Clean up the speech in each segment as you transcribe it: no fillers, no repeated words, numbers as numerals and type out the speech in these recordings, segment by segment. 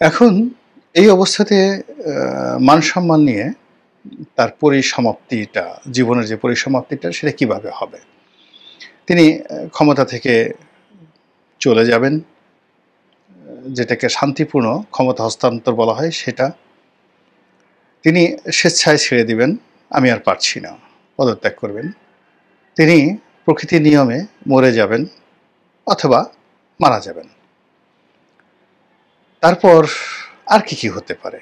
এখন এই অবস্থাতে মান-সম্মান নিয়ে তার পরিসমাপ্তিটা, জীবনের যে পরিসমাপ্তিটা সেটা কিভাবে হবে? তিনি ক্ষমতা থেকে চলে যাবেন, যেটাকে শান্তিপূর্ণ ক্ষমতা হস্তান্তর বলা হয় সেটা। তিনি স্বেচ্ছায় ছেড়ে দিবেন, আমি আর পারছি না, পদত্যাগ করবেন। তিনি প্রকৃতির নিয়মে মরে যাবেন অথবা মারা যাবেন। তারপর আর কি হতে পারে?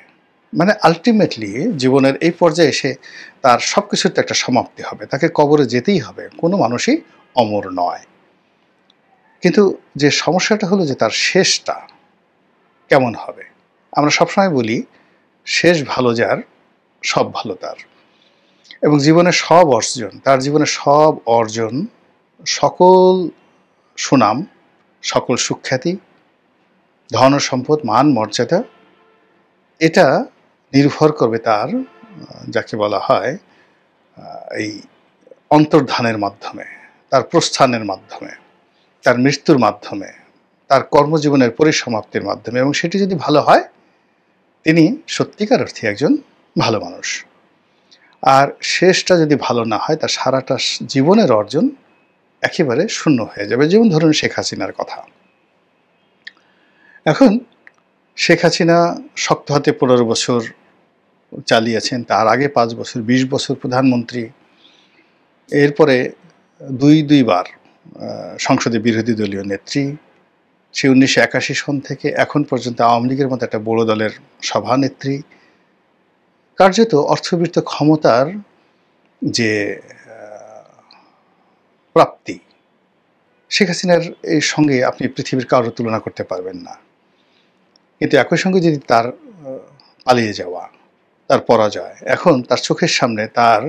মানে আল্টিমেটলি জীবনের এই পর্যায়ে এসে তার সবকিছুর তো একটা সমাপ্তি হবে। তাকে কবরে যেতেই হবে। কোনো মানুষই অমর নয়। কিন্তু যে সমস্যাটা হলো যে তার শেষটা কেমন হবে? আমরা সবসময় বলি, শেষ ভালো যার, সব ভালো তার। এবং জীবনের সব অর্জন, তার জীবনের সব অর্জন, সকল সুনাম, সকল সুখ্যাতি, ধন সম্পদ, মান মর্যাদা, এটা নির্ভর করবে তার যাকে বলা হয় এই অন্তর্ধানের মাধ্যমে, তার প্রস্থানের মাধ্যমে, তার মৃত্যুর মাধ্যমে, তার কর্মজীবনের পরিসমাপ্তির মাধ্যমে। এবং সেটি যদি ভালো হয়, তিনি সত্যিকার অর্থে একজন ভালো মানুষ। আর শেষটা যদি ভালো না হয়, তার সারাটা জীবনের অর্জন একেবারে শূন্য হয়ে যাবে। যেমন ধরুন শেখ হাসিনার কথা। এখন শেখ হাসিনা শক্ত হাতে ১৫ বছর চালিয়েছেন, তার আগে ৫ বছর, ২০ বছর প্রধানমন্ত্রী, এরপরে দুইবার সংসদে বিরোধী দলীয় নেত্রী। সে ১৯৮১ সন থেকে এখন পর্যন্ত আওয়ামী লীগের মতো একটা বড় দলের সভানেত্রী। কার্যত অর্থবিত্ত ক্ষমতার যে প্রাপ্তি, শেখ হাসিনার এর সঙ্গে আপনি পৃথিবীর কারোর তুলনা করতে পারবেন না। কিন্তু একই সঙ্গে যদি তার পালিয়ে যাওয়া, তার পরাজয়, এখন তার চোখের সামনে তার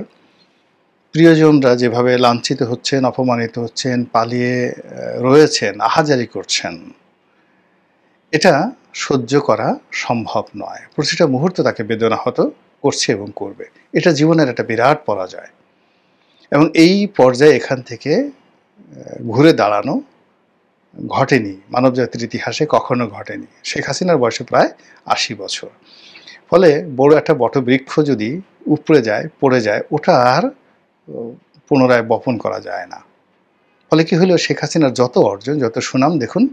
প্রিয়জনরা যেভাবে লাঞ্ছিত হচ্ছেন, অপমানিত হচ্ছেন, পালিয়ে রয়েছেন, আহাজারি করছেন, এটা সহ্য করা সম্ভব নয়। প্রতিটা মুহূর্ত তাকে বেদনাহত করছে এবং করবে। এটা জীবনের একটা বিরাট পরাজয়। এবং এই পর্যায়ে এখান থেকে ঘুরে দাঁড়ানো ঘটেনি, মানবজাতির ইতিহাসে কখনো ঘটেনি। শেখ হাসিনার বয়সে প্রায় ৮০ বছর। ফলে বড় একটা বটবৃক্ষ যদি উপড়ে যায়, পড়ে যায়, ওটা আর পুনরায় বপন করা যায় না। ফলে কি হলো, শেখ হাসিনার যত অর্জন, যত সুনাম, দেখুন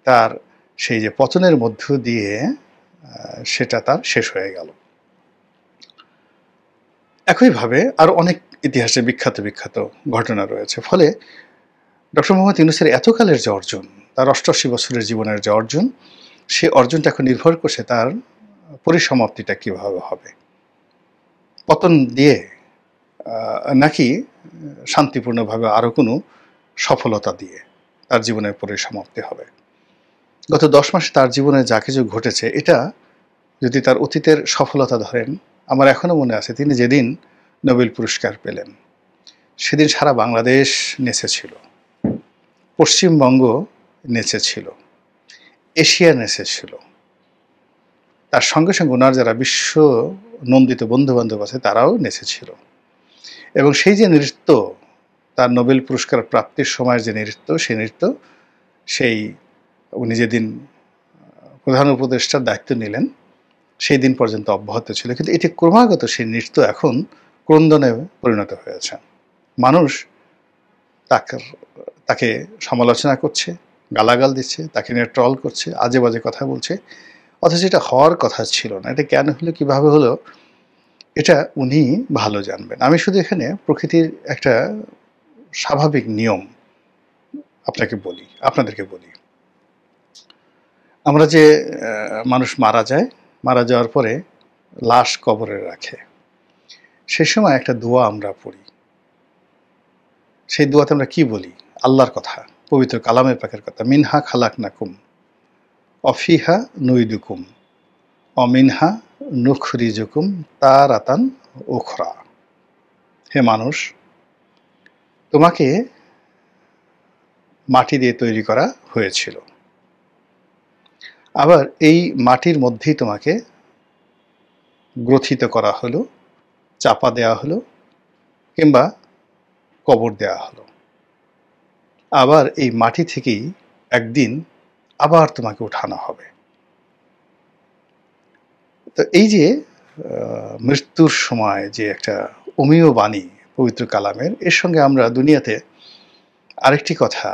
তার সেই যে পতনের মধ্য দিয়ে সেটা তার শেষ হয়ে গেল। একইভাবে আরও অনেক ইতিহাসে বিখ্যাত ঘটনা রয়েছে। ফলে ডক্টর মোহাম্মদ ইউনূসের এতকালের যে অর্জন, তার ৮৮ বছরের জীবনের যে অর্জন, সে অর্জনটা এখন নির্ভর করছে তার পরিসমাপ্তিটা কীভাবে হবে। পতন দিয়ে নাকি শান্তিপূর্ণভাবে আরও কোনো সফলতা দিয়ে তার জীবনের পরিসমাপ্তি হবে। গত ১০ মাসে তার জীবনে যা কিছু ঘটেছে, এটা যদি তার অতীতের সফলতা ধরেন, আমার এখনও মনে আছে তিনি যেদিন নোবেল পুরস্কার পেলেন, সেদিন সারা বাংলাদেশ নেচেছিল, পশ্চিমবঙ্গ নেচেছিল, এশিয়া নেচেছিল। তার সঙ্গে সঙ্গে ওনার যারা বিশ্ব নন্দিত বন্ধুবান্ধব আছে তারাও নেচেছিল। এবং সেই যে নৃত্য, তার নোবেল পুরস্কার প্রাপ্তির সময়ের যে নৃত্য, সেই নৃত্য সেই উনি যেদিন প্রধান উপদেষ্টার দায়িত্ব নিলেন সেই দিন পর্যন্ত অব্যাহত ছিল। কিন্তু এটি ক্রমাগত সেই নৃত্য এখন ক্রন্দনে পরিণত হয়েছে। মানুষ তাকে সমালোচনা করছে, গালাগাল দিচ্ছে, তাকে নিয়ে ট্রল করছে, আজে বাজে কথা বলছে, অথচ এটা হওয়ার কথা ছিল না। এটা কেন হলো, কীভাবে হলো, এটা উনি ভালো জানবেন। আমি শুধু এখানে প্রকৃতির একটা স্বাভাবিক নিয়ম আপনাদেরকে বলি। আমরা যে মানুষ মারা যায়, মারা যাওয়ার পরে লাশ কবরে রাখে, সে সময় একটা দোয়া আমরা পড়ি। সেই দোয়াতে আমরা কি বলি? আল্লাহর কথা, পবিত্র কালামে পাকের কথা, মিনহা খালাকনাকুম অফিহা নুইদুকুম অমিনহা নুখরিজুকুম তারাতান উখরা। হে মানুষ, তোমাকে মাটি দিয়ে তৈরি করা হয়েছিল, আবার এই মাটির মধ্যেই তোমাকে গ্রথিত করা হলো, চাপা দেওয়া হলো, কিংবা কবর দেওয়া হলো। আবার এই মাটি থেকেই একদিন আবার তোমাকে উঠানো হবে। তো এই যে মৃত্যুর সময় যে একটা অমীয় বাণী পবিত্র কালামের, এর সঙ্গে আমরা দুনিয়াতে আরেকটি কথা,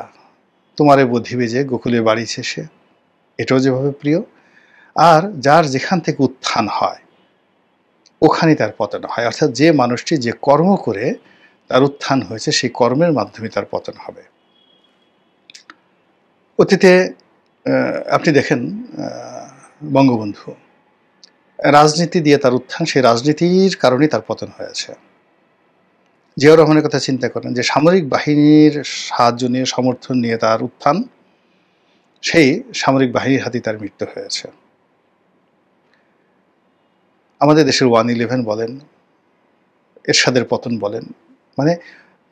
তোমারে বুদ্ধিবে যে গোকুলে বাড়ি শেষে, এটাও যেভাবে প্রিয়। আর যার যেখান থেকে উত্থান হয় ওখানেই তার পতন হয়, অর্থাৎ যে মানুষটি যে কর্ম করে তার উত্থান হয়েছে সেই কর্মের মাধ্যমে তার পতন হবে। অতীতে আপনি দেখেন বঙ্গবন্ধু রাজনীতি দিয়ে তার উত্থান, সেই রাজনীতির কারণেই তার পতন হয়েছে। জিয়াউর রহমানের কথা চিন্তা করেন, যে সামরিক বাহিনীর সাহায্য নিয়ে সমর্থন নিয়ে তার উত্থান, সেই সামরিক বাহিনীর হাতে তার মৃত্যু হয়েছে। আমাদের দেশের 111 বলেন, এরশাদের পতন বলেন, মানে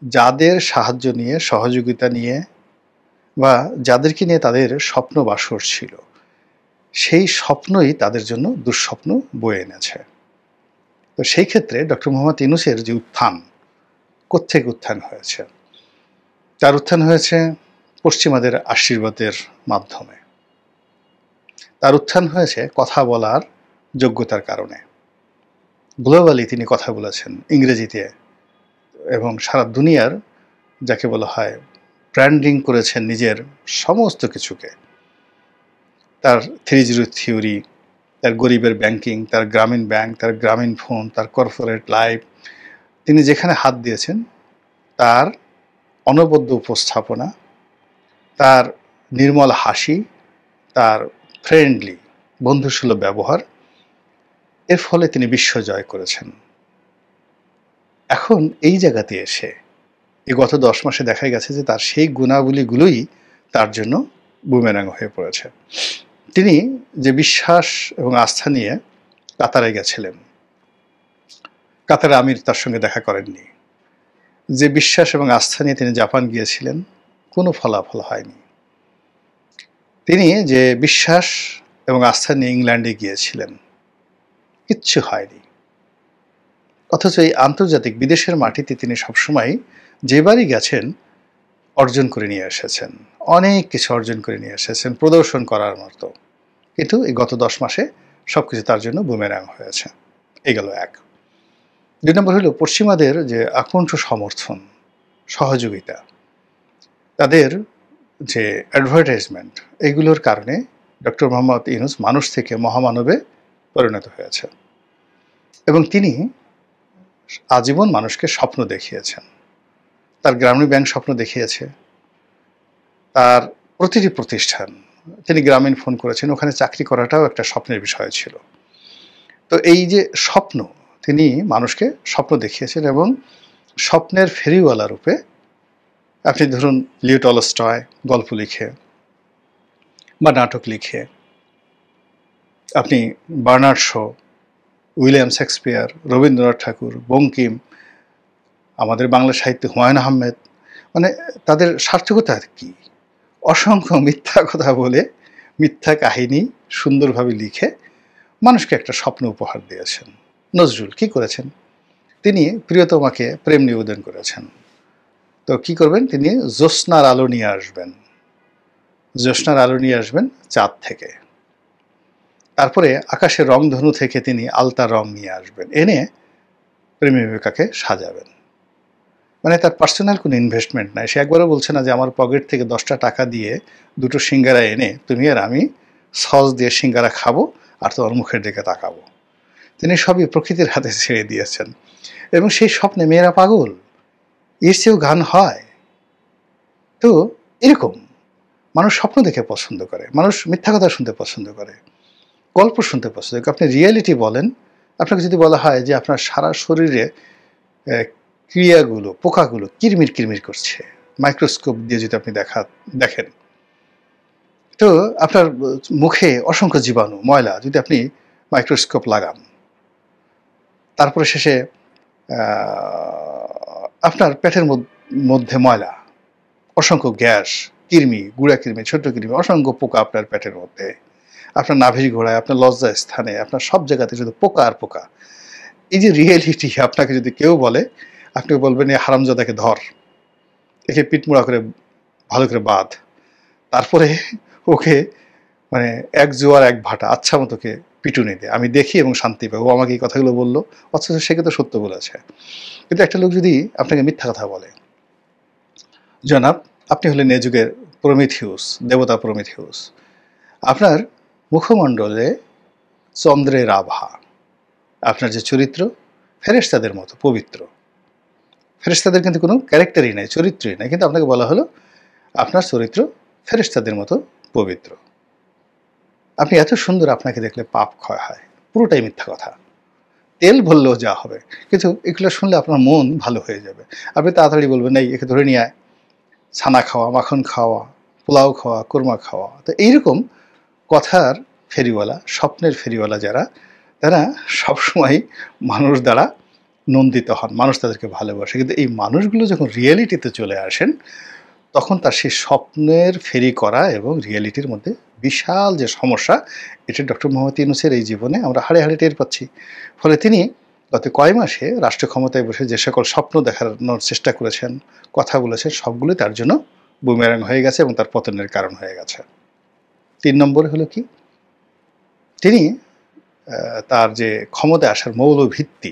যাদের সাহায্য নিয়ে সহযোগিতা নিয়ে বা যাদেরকে নিয়ে তাদের স্বপ্ন বাসর ছিল, সেই স্বপ্নই তাদের জন্য দুঃস্বপ্ন বয়ে এনেছে। তো সেই ক্ষেত্রে ডক্টর মোহাম্মদ ইউনূসের যে উত্থান, কোত্থেকে উত্থান হয়েছে? তার উত্থান হয়েছে পশ্চিমাদের আশীর্বাদের মাধ্যমে। তার উত্থান হয়েছে কথা বলার যোগ্যতার কারণে। গ্লোবালি তিনি কথা বলেছেন ইংরেজিতে, এবং সারা দুনিয়ার যাকে বলা হয় ব্র্যান্ডিং করেছেন নিজের সমস্ত কিছুকে। তার 3-0 থিওরি, তার গরিবের ব্যাংকিং, তার গ্রামীণ ব্যাংক, তার গ্রামীণ ফোন, তার কর্পোরেট লাইফ, তিনি যেখানে হাত দিয়েছেন তার অনবদ্য উপস্থাপনা, তার নির্মল হাসি, তার ফ্রেন্ডলি বন্ধুসুলভ ব্যবহার, এর ফলে তিনি বিশ্ব জয় করেছেন। এখন এই জায়গাতে এসে এই গত 10 মাসে দেখা গেছে যে তার সেই গুণাবলীগুলোই তার জন্য বুমেরাং হয়ে পড়েছে। তিনি যে বিশ্বাস এবং আস্থা নিয়ে কাতারে গেছিলেন, কাতারে আমির তার সঙ্গে দেখা করেননি। যে বিশ্বাস এবং আস্থা নিয়ে তিনি জাপান গিয়েছিলেন, কোনো ফলাফল হয়নি। তিনি যে বিশ্বাস এবং আস্থা নিয়ে ইংল্যান্ডে গিয়েছিলেন, কিচ্ছু হয়নি। অথচ এই আন্তর্জাতিক বিদেশের মাটিতে তিনি সবসময় যেবারই গেছেন অর্জন করে নিয়ে এসেছেন, অনেক কিছু অর্জন করে নিয়ে এসেছেন প্রদর্শন করার মতো। কিন্তু এই গত 10 মাসে সবকিছু তার জন্য বুমেরাং হয়েছে। এই গেল এক। 2 নম্বর হলো পশ্চিমাদের যে আকণ্ঠ সমর্থন, সহযোগিতা, তাদের যে অ্যাডভার্টাইজমেন্ট, এইগুলোর কারণে ডক্টর মোহাম্মদ ইউনূস মানুষ থেকে মহামানবে পরিণত হয়েছে। এবং তিনি আজীবন মানুষকে স্বপ্ন দেখিয়েছেন। তার গ্রামীণ ব্যাংক স্বপ্ন দেখিয়েছে, তার প্রতিটি প্রতিষ্ঠান, তিনি গ্রামীণ ফোন করেছেন, ওখানে চাকরি করাটাও একটা স্বপ্নের বিষয় ছিল। তো এই যে স্বপ্ন, তিনি মানুষকে স্বপ্ন দেখিয়েছেন, এবং স্বপ্নের ফেরিওয়ালা রূপে আপনি ধরুন লিও টলস্টয় গল্প লিখে বা নাটক লিখে, আপনি Bernard Shaw, William Shakespeare, Rabindranath Thakur, Bankim, আমাদের বাংলা সাহিত্যে হুমায়ুন আহমেদ, মানে তাদের সার্থকতা কি? অসংখ্য মিথ্যা কথা বলে, মিথ্যা কাহিনী সুন্দরভাবে লিখে মানুষকে একটা স্বপ্ন উপহার দিয়েছেন। নজরুল কি করেছেন? তিনি প্রিয়তমাকে প্রেম নিবেদন করেছেন। তো কি করবেন? তিনি জ্যোৎস্নার আলো নিয়ে আসবেন, জ্যোৎস্নার আলো নিয়ে আসবেন চাঁদ থেকে। তারপরে আকাশের রংধনু থেকে তিনি আলতা রং নিয়ে আসবেন, এনে প্রেমিকাকে সাজাবেন। মানে তার পার্সোনাল কোনো ইনভেস্টমেন্ট নাই। সে একবারও বলছে না যে আমার পকেট থেকে 10টা টাকা দিয়ে 2টো সিঙ্গারা এনে তুমি আর আমি সস দিয়ে সিঙ্গারা খাবো আর তোমার মুখের দিকে তাকাবো। তিনি সবই প্রকৃতির হাতে ছেড়ে দিয়েছেন, এবং সেই স্বপ্নে মেয়েরা পাগল। এর চেয়েও গান হয়? তো এরকম মানুষ স্বপ্ন দেখে পছন্দ করে, মানুষ মিথ্যা কথা শুনতে পছন্দ করে, গল্প শুনতে পছন্দ করে। আপনি রিয়েলিটি বলেন, আপনাকে যদি বলা হয় যে আপনার সারা শরীরে ক্রিয়াগুলো, পোকাগুলো কিরমির কিরমির করছে, মাইক্রোস্কোপ দিয়ে যদি আপনি দেখেন, তো আপনার মুখে অসংখ্য জীবাণু, ময়লা যদি আপনি মাইক্রোস্কোপ লাগান, তারপরে শেষে আপনার পেটের মধ্যে ময়লা, অসংখ্য গ্যাস, কৃমি, গুঁড়া কৃমি, ছোট কৃমি, অসংখ্য পোকা আপনার পেটের মধ্যে, আপনার নাভির গোড়ায়, আপনার লজ্জা স্থানে, আপনার সব জায়গাতে শুধু পোকা আর পোকা। এই যে রিয়েলিটি, আপনাকে যদি কেউ বলে, আপনি বলবেন এই হারামজাদাকে ধর, একে পিটমোড়া করে ভালো করে বাঁধ, তারপরে ওকে মানে এক জোয়ার এক ভাটা আচ্ছা মতোকে পিটুনি দেয়, আমি দেখি এবং শান্তি পাই, ও আমাকে এই কথাগুলো বললো, অথচ সে কিন্তু সত্য বলেছে। কিন্তু একটা লোক যদি আপনাকে মিথ্যা কথা বলে, জনাব আপনি হলেন এ যুগের প্রমিথিউস, দেবতা প্রমিথিউস, আপনার মুখমণ্ডলে চন্দ্রের আভা, আপনার যে চরিত্র ফেরেশতাদের মতো পবিত্র, ফেরেশতাদের কিন্তু কোনো ক্যারেক্টারই নাই, চরিত্রই নাই, কিন্তু আপনাকে বলা হলো আপনার চরিত্র ফেরেশতাদের মতো পবিত্র, আপনি এত সুন্দর, আপনাকে দেখলে পাপ ক্ষয় হয়, পুরোটাই মিথ্যা কথা, তেল বললেও যা হবে, কিন্তু এগুলো শুনলে আপনার মন ভালো হয়ে যাবে, আপনি তাড়াতাড়ি বলবেন এই একে ধরে নিয়ে আয়, ছানা খাওয়া, মাখন খাওয়া, পোলাও খাওয়া, কোরমা খাওয়া। তো এইরকম কথার ফেরিওয়ালা, স্বপ্নের ফেরিওয়ালা যারা, তারা সবসময় মানুষ দ্বারা নন্দিত হন, মানুষ তাদেরকে ভালোবাসে, কিন্তু এই মানুষগুলো যখন রিয়েলিটিতে চলে আসেন তখন তার সেই স্বপ্নের ফেরি করা এবং রিয়েলিটির মধ্যে বিশাল যে সমস্যা, এটা ডক্টর মোহাম্মদ ইউনূসের এই জীবনে আমরা হাড়ে হাড়ে টের পাচ্ছি। ফলে তিনি গত কয় মাসে রাষ্ট্র ক্ষমতায় বসে যে সকল স্বপ্ন দেখানোর চেষ্টা করেছেন, কথা বলেছেন, সবগুলোই তার জন্য বুমেরাং হয়ে গেছে এবং তার পতনের কারণ হয়ে গেছে। 3 নম্বর হলো কি, তিনি তার যে ক্ষমতায় আসার মৌলভিত্তি,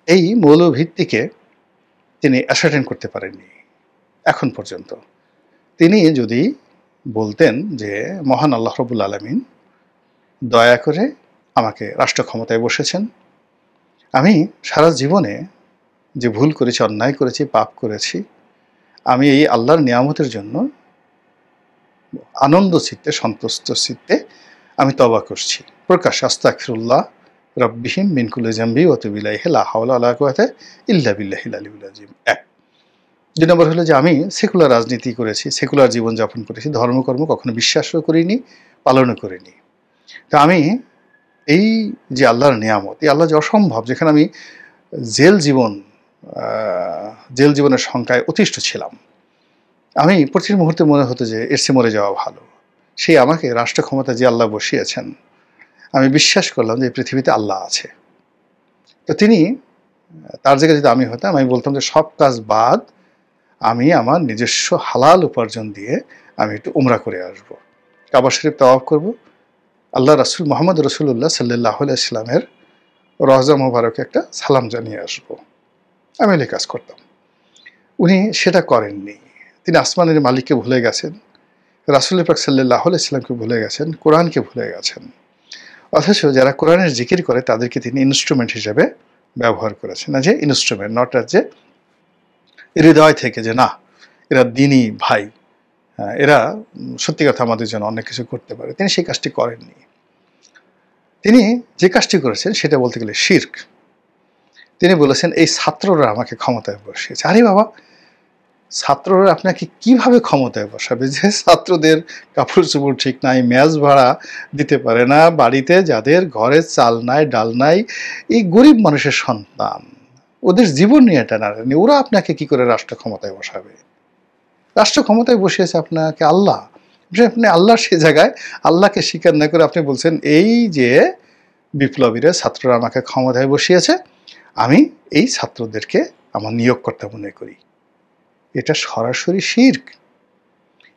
এই মৌলভিত্তিকে তিনি অ্যাসার্টেন করতে পারেননি এখন পর্যন্ত। তিনি যদি বলতেন যে মহান আল্লাহ রাব্বুল আলামিন দয়া করে আমাকে রাষ্ট্র ক্ষমতায় বসেছেন, আমি সারা জীবনে যে ভুল করেছি, অন্যায় করেছি, পাপ করেছি, আমি এই আল্লাহর নিয়ামতের জন্য আনন্দ চিত্তে, সন্তুষ্ট চিত্তে আমি তওবা করছি, প্রকাশ্যে আস্তাগফিরুল্লাহ রাব্বিহিম মিন কুল্লি যামবি ওয়া তুবু ইলাইহি লা হাওলা ওয়া লা কুওয়াতা ইল্লা বিল্লাহিল আলিয়্যিল আযীম। 1 2 নম্বর হলো যে আমি সেকুলার রাজনীতি করেছি, সেকুলার জীবনযাপন করেছি, ধর্মকর্ম কখনো বিশ্বাসও করিনি, পালনও করিনি। তো আমি এই যে আল্লাহর নিয়ামত, এই আল্লাহ যে অসম্ভব, যেখানে আমি জেল জীবনের সংখ্যায় অতিষ্ঠ ছিলাম, আমি প্রতি মুহূর্তে মনে হতো যে এর চেয়ে মরে যাওয়া ভালো। সেই আমাকে রাষ্ট্র ক্ষমতা যে আল্লাহ বসিয়েছেন, আমি বিশ্বাস করলাম যে পৃথিবীতে আল্লাহ আছে। তো তিনি, তার জায়গায় যদি আমি হতাম, আমি বলতাম যে সব কাজ বাদ, আমি আমার নিজস্ব হালাল উপার্জন দিয়ে আমি একটু উমরা করে আসব, কাবা শরীফ তাওয়াফ করব, আল্লাহ রাসূল মুহাম্মদ রাসূলুল্লাহ সাল্লাল্লাহু আলাইহি ওয়াসাল্লামের রওজা মোবারকে একটা সালাম জানিয়ে আসব। আমি এই কাজ করতাম। উনি সেটা করেননি। তিনি আসমানের মালিককে ভুলে গেছেন, রাসূল পাক সাল্লাল্লাহু আলাইহি ওয়াসাল্লামকে ভুলে গেছেন, কোরআনকে ভুলে গেছেন। অথচ যারা কোরআনের জিকির করে তাদেরকে তিনি ইনস্ট্রুমেন্ট হিসেবে ব্যবহার করেছেন, না যে ইনস্ট্রুমেন্ট, নট যে হৃদয় থেকে যে না এরা দ্বীনী ভাই, এরা সত্যি কথা আমাদের জন্য অনেক কিছু করতে পারে। তিনি সেই কাজটি করেননি। তিনি যে কাজটি করেছেন সেটা বলতে গেলে শিরক। তিনি বলেছেন এই ছাত্ররা আমাকে ক্ষমতায় বসিয়েছে। আরে বাবা, ছাত্ররা আপনাকে কিভাবে ক্ষমতায় বসাবে? যে ছাত্রদের কাপড় চোপড় ঠিক নাই, মেস ভাড়া দিতে পারে না, বাড়িতে যাদের ঘরে চাল নাই, ডাল নাই, এই গরিব মানুষের সন্তান, ওদের জীবন নিয়ে টানাটানি, ওরা আপনাকে কি করে রাষ্ট্র ক্ষমতায় বসাবে? রাষ্ট্র ক্ষমতায় বসিয়েছে আপনাকে আল্লাহ। আপনি আল্লাহর সে জায়গায় আল্লাহকে স্বীকার না করে আপনি বলছেন এই যে বিপ্লবীরা, ছাত্ররা আমাকে ক্ষমতায় বসিয়েছে, আমি এই ছাত্রদেরকে আমার নিয়োগকর্তা মনে করি। এটা সরাসরি শিরক।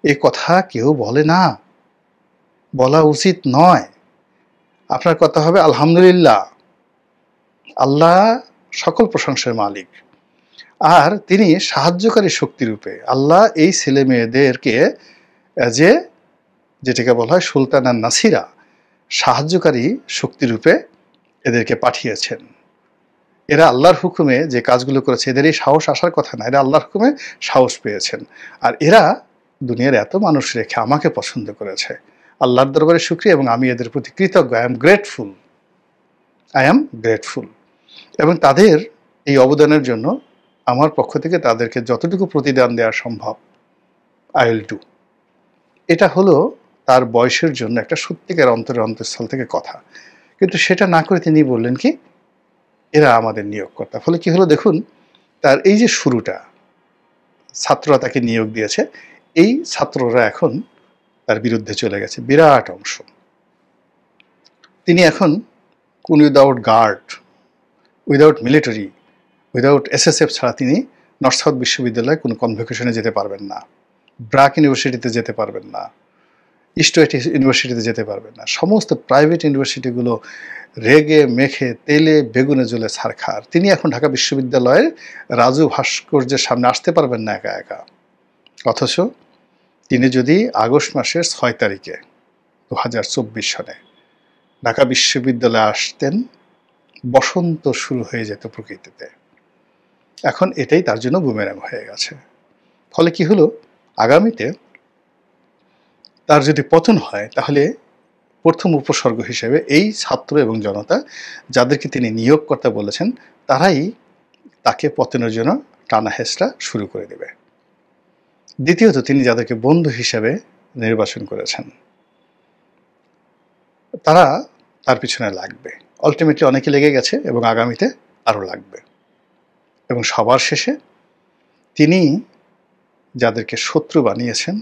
এই কথা কেউ বলে না, বলা উচিত নয়। আপনার কথা হবে আলহামদুলিল্লাহ, আল্লাহ সকল প্রশংসার মালিক, আর তিনি সাহায্যকারী শক্তিরূপে আল্লাহ এই ছেলে মেয়েদেরকে যেটাকে বলা হয় সুলতান আর নাসিরা, সাহায্যকারী শক্তিরূপে এদেরকে পাঠিয়েছেন। এরা আল্লাহর হুকুমে যে কাজগুলো করেছে, এদের এই সাহস আসার কথা না, এরা আল্লাহর হুকুমে সাহস পেয়েছেন, আর এরা দুনিয়ার এত মানুষ রেখে আমাকে পছন্দ করেছে। আল্লাহর দরবারে শুকরিয়া, এবং আমি এদের প্রতি কৃতজ্ঞ। I am grateful. এবং তাদের এই অবদানের জন্য আমার পক্ষ থেকে তাদেরকে যতটুকু প্রতিদান দেওয়া সম্ভব আই উইল ডু। এটা হলো তার বয়সের জন্য একটা সত্যিকার অন্তঃস্থল থেকে কথা। কিন্তু সেটা না করে তিনি বললেন কি এরা আমাদের নিয়োগকর্তা। ফলে কি হলো দেখুন, তার এই যে শুরুটা, ছাত্ররা তাকে নিয়োগ দিয়েছে, এই ছাত্ররা এখন তার বিরুদ্ধে চলে গেছে বিরাট অংশ। তিনি এখন কোন without guard, without military, without SSF ছাড়া তিনি নর্থ সাউথ বিশ্ববিদ্যালয়ে কোনো কনভোকেশনে যেতে পারবেন না, ব্রাক ইউনিভার্সিটিতে যেতে পারবেন না, স্টুয়ার্ট ইউনিভার্সিটিতে যেতে পারবেন না। সমস্ত প্রাইভেট ইউনিভার্সিটিগুলো রেগে মেখে তেলে বেগুনে জ্বলে ছারখার। তিনি এখন ঢাকা বিশ্ববিদ্যালয়ের রাজু ভাস্কর্যের সামনে আসতে পারবেন না একা একা। অথচ তিনি যদি আগস্ট মাসের ৬ তারিখে ২০২৪ সনে ঢাকা বিশ্ববিদ্যালয়ে আসতেন, বসন্ত শুরু হয়ে যেত প্রকৃতিতে। এখন এটাই তার জন্য বুমেরাং হয়ে গেছে। ফলে কি হলো, আগামীতে তার যদি পতন হয় তাহলে প্রথম উপসর্গ হিসেবে এই ছাত্র এবং জনতা যাদেরকে তিনি নিয়োগকর্তা বলেছেন তারাই তাকে পতনের জন্য টানা হেঁচড়া শুরু করে দেবে। দ্বিতীয়ত, তিনি যাদেরকে বন্ধু হিসেবে নির্বাচন করেছেন তারা তার পিছনে লাগবে। আলটিমেটলি অনেকে লেগে গেছে এবং আগামীতে আরও লাগবে। এবং সবার শেষে তিনি যাদেরকে শত্রু বানিয়েছেন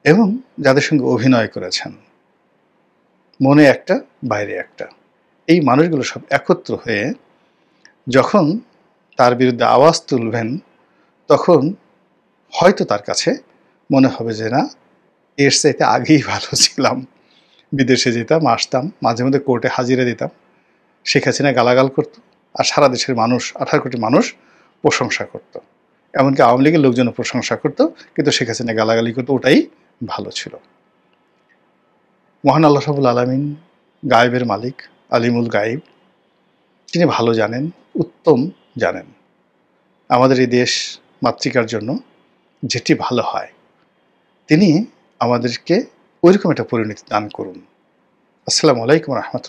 এবং যাদের সঙ্গে অভিনয় করেছেন, মনে একটা বাইরে একটা, এই মানুষগুলো সব একত্র হয়ে যখন তার বিরুদ্ধে আওয়াজ তুলবেন তখন হয়তো তার কাছে মনে হবে যে না, এর চাইতে আগেই ভালো ছিলাম, বিদেশে যেতাম, আসতাম, মাঝে মধ্যে কোর্টে হাজিরা দিতাম, শেখ হাসিনা গালাগাল করত আর সারা দেশের মানুষ, 18 কোটি মানুষ প্রশংসা করত, এমনকি আওয়ামী লীগের লোকজনও প্রশংসা করত, কিন্তু শেখ হাসিনা গালাগালি করতো, ওটাই ভালো ছিল। মহান আল্লাহ রাব্বুল আলামিন গায়েবের মালিক, আলিমুল গায়েব, তিনি ভালো জানেন, উত্তম জানেন। আমাদের এই দেশ মাতৃকার জন্য যেটি ভালো হয় তিনি আমাদেরকে ওইরকম একটা পরিণতি দান করুন। আসসালামু আলাইকুম ওয়া রাহমাতুল্লাহ।